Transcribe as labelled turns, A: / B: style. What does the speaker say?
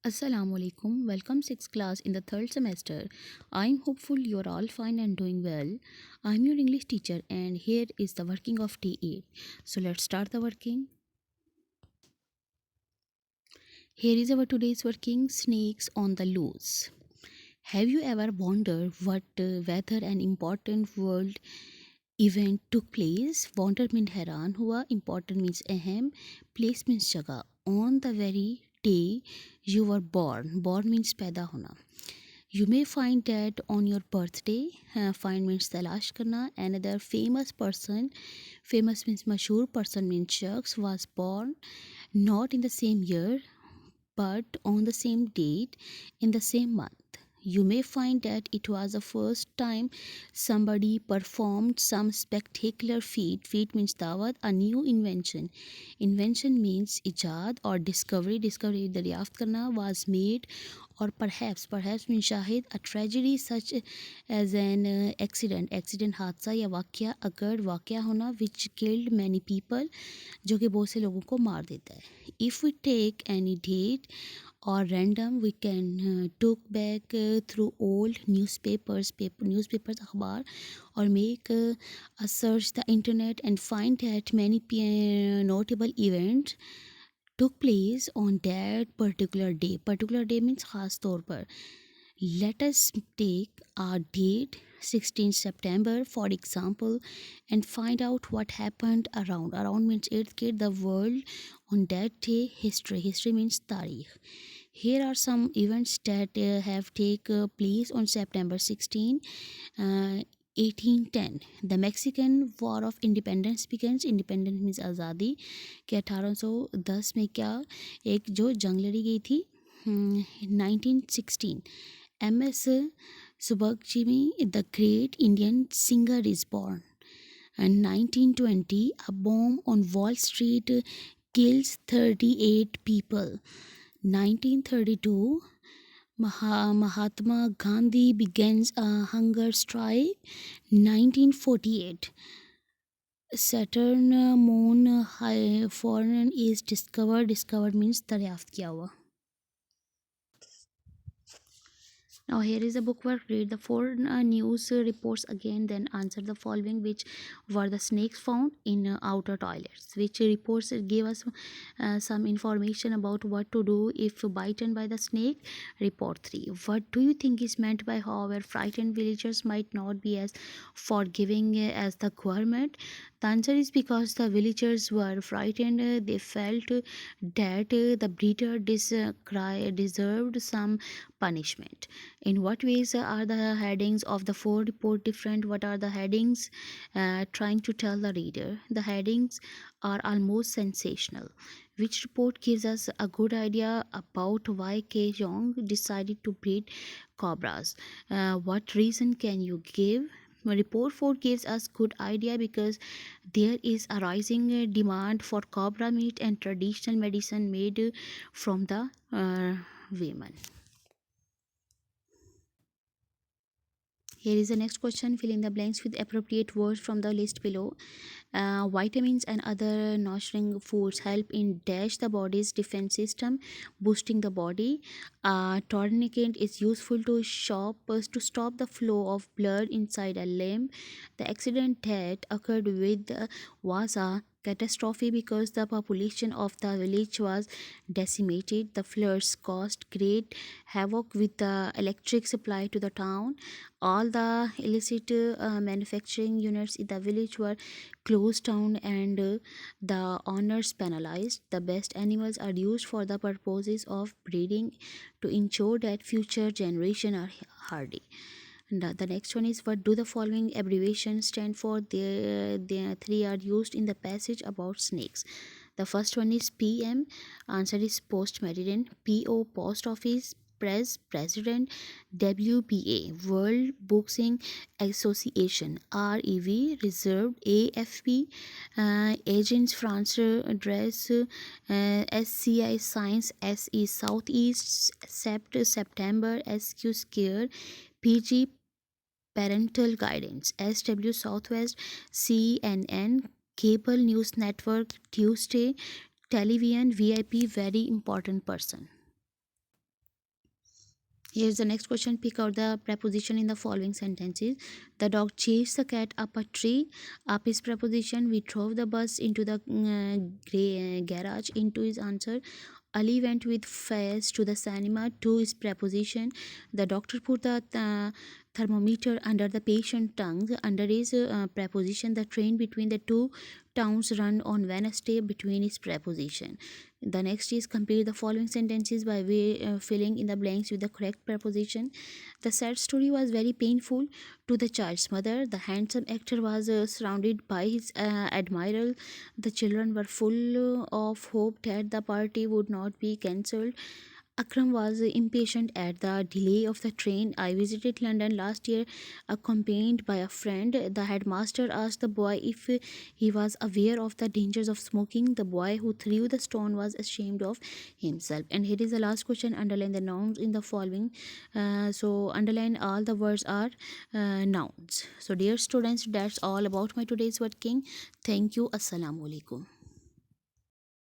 A: Assalamu alaikum. Welcome 6th class in the third semester. I'm hopeful you're all fine and doing well. I'm your English teacher and here is the working of day 8. So let's start the working. Here is our today's working: snakes on the loose. Have you ever wondered whether an important world event took place? Wonder means हैरान हुआ, important means अहम, place means जगह. On the very day you were born. Born means पैदा होना. You may find that on your birthday. Find means तलाश करना. Another famous person, famous means मशहूर, person means शख्स, was born not in the same year but on the same date in the same month. You may find that it was the first time somebody performed some spectacular feat. Feat means dawat, a new invention. Invention means ijad or discovery. Discovery दरियाफ्त करना was made. Or perhaps means shahid, a tragedy such as an accident हादसा या वाकया, अगर वाकया होना, which killed many people, जो कि बहुत से लोगों को मार देता है. If we take any date or random, we can look back through old newspapers अखबार, or make a search the internet and find that many notable events took place on that particular day. Particular day means खास तौर पर. Let us take a date 16 September for example and find out what happened around. Around means earthquake the world on that day. History means tarikh. Here are some events that have taken place on September 16, 1810. The Mexican War of Independence begins. Independence means आज़ादी. कि 1810 में क्या एक जो जंग लड़ी गई थी. 1916 MS Subbulakshmi, the great Indian singer, is born. And 1920, a bomb on Wall Street kills 38 people. 1932, Mahatma Gandhi begins a hunger strike. 1948, Saturn moon foreign is discovered. Discovered means दरियाफ्त किया हुआ. Now here is a bookwork. Read the four news reports again, then answer the following: which were the snakes found in outer toilets? Which reports give us some information about what to do if bitten by the snake? Report 3. What do you think is meant by however frightened villagers might not be as forgiving as the government? The answer is because the villagers were frightened. They felt that the breeder deserved some punishment. In what ways are the headings of the four report different? What are the headings trying to tell the reader? The headings are almost sensational. Which report gives us a good idea about why K. Jong decided to breed cobras? What reason can you give? Report 4 gives us good idea because there is a rising demand for cobra meat and traditional medicine made from the women. Here is the next question. Fill in the blanks with appropriate words from the list below. Vitamins and other nourishing foods help in dash the body's defense system, boosting the body. Tourniquet is useful to stop the flow of blood inside a limb. The accident that occurred with was a catastrophe because the population of the village was decimated. The floods caused great havoc with the electric supply to the town. All the illicit manufacturing units in the village were closed down and the owners penalized. The best animals are used for the purposes of breeding to ensure that future generations are hardy. And the next one is: what do the following abbreviations stand for? The three are used in the passage about snakes. The first one is PM. Answer is post meridian. PO, post office. Press, president. WBA, World Boxing Association. REV, reserved. AFP, agents France address. SCI, science. SE, southeast. September. SQ, scare. PG, parental guidance. SW, southwest. CNN, cable news network. Tuesday, television. VIP, very important person. Here's the next question. Pick out the preposition in the following sentences. The dog chased the cat up a tree. Up is preposition. We drove the bus into the garage. Into is answer. Ali went with Faiz to the cinema. To is preposition. The doctor put the thermometer under the patient's tongue. Under is preposition. The train between the two towns run on Wednesday. Between is preposition. The next is complete the following sentences by way filling in the blanks with the correct preposition. The sad story was very painful to the child's mother. The handsome actor was surrounded by his admiral. The children were full of hope that the party would not be cancelled. Akram was impatient at the delay of the train. I visited London last year accompanied by a friend. The headmaster asked the boy if he was aware of the dangers of smoking. The boy who threw the stone was ashamed of himself. And here is the last question. Underline the nouns in the following. So underline all the words are nouns. So dear students, that's all about my today's working. Thank you. Assalamu alaikum.